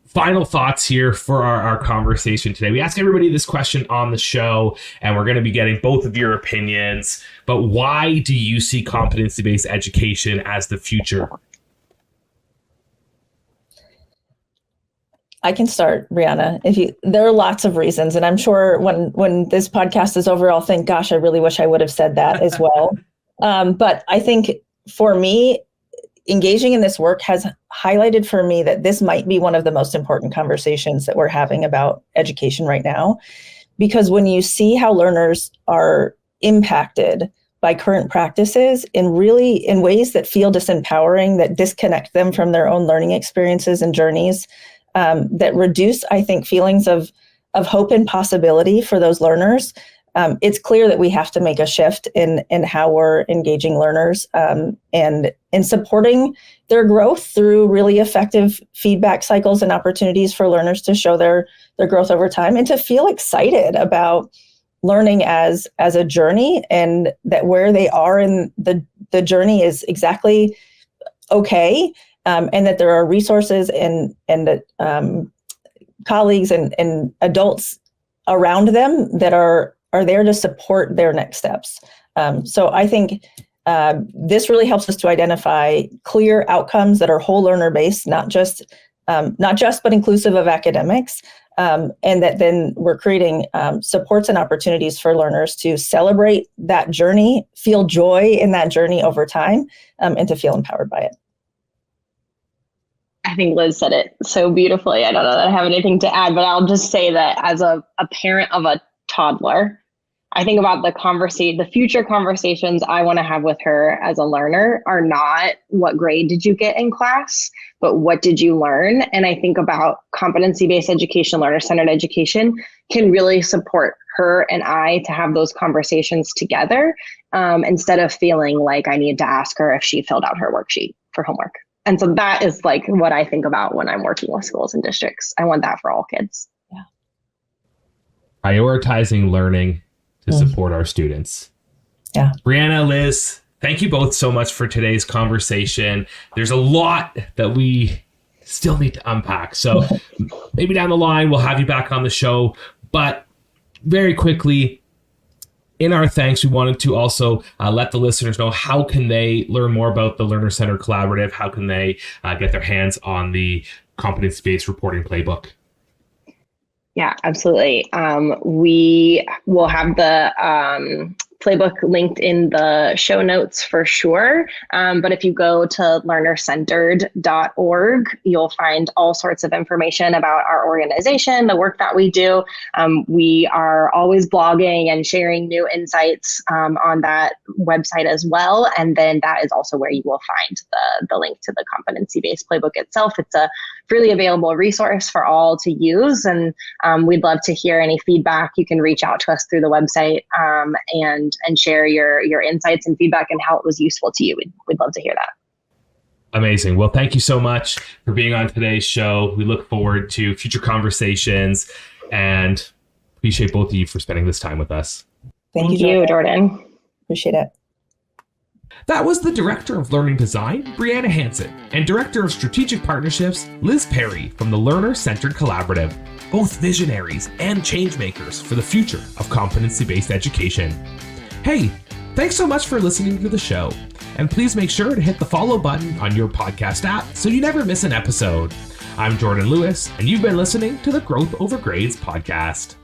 final thoughts here for our conversation today. We ask everybody this question on the show, and we're going to be getting both of your opinions. But why do you see competency-based education as the future? I can start, Bryanna. There are lots of reasons, and I'm sure when this podcast is over, I'll think, gosh, I really wish I would have said that as well. But I think for me, engaging in this work has highlighted for me that this might be one of the most important conversations that we're having about education right now. Because when you see how learners are impacted by current practices in ways that feel disempowering, that disconnect them from their own learning experiences and journeys, that reduce, I think, feelings of hope and possibility for those learners, it's clear that we have to make a shift in how we're engaging learners and in supporting their growth through really effective feedback cycles and opportunities for learners to show their growth over time and to feel excited about learning as a journey, and that where they are in the journey is exactly okay, and that there are resources and that colleagues and adults around them that are there to support their next steps. So I think this really helps us to identify clear outcomes that are whole learner based, not just but inclusive of academics, and that then we're creating supports and opportunities for learners to celebrate that journey, feel joy in that journey over time, and to feel empowered by it. I think Liz said it so beautifully. I don't know that I have anything to add, but I'll just say that as a parent of a toddler, I think about the future conversations I want to have with her as a learner are not what grade did you get in class, but what did you learn? And I think about competency-based education, learner-centered education can really support her and I to have those conversations together, instead of feeling like I need to ask her if she filled out her worksheet for homework. And so that is like what I think about when I'm working with schools and districts. I want that for all kids. Yeah. Prioritizing learning to support our students. Yeah. Bryanna, Liz, thank you both so much for today's conversation. There's a lot that we still need to unpack. So maybe down the line, we'll have you back on the show. But very quickly, in our thanks, we wanted to also let the listeners know how can they learn more about the Learner Center Collaborative? How can they get their hands on the Competency-Based Reporting Playbook? Yeah, absolutely. We will have the playbook linked in the show notes for sure. But if you go to learnercentered.org, you'll find all sorts of information about our organization, the work that we do. We are always blogging and sharing new insights on that website as well. And then that is also where you will find the link to the competency-based playbook itself. It's a freely available resource for all to use. And we'd love to hear any feedback. You can reach out to us through the website and share your insights and feedback and how it was useful to you. We'd love to hear that. Amazing. Well, thank you so much for being on today's show. We look forward to future conversations and appreciate both of you for spending this time with us. Thank you, Jordan. Appreciate it. That was the Director of Learning Design, Bryanna Hanson, and Director of Strategic Partnerships, Liz Perry from the Learner Centered Collaborative, both visionaries and change makers for the future of competency-based education. Hey, thanks so much for listening to the show, and please make sure to hit the follow button on your podcast app so you never miss an episode. I'm Jordan Lewis, and you've been listening to the Growth Over Grades podcast.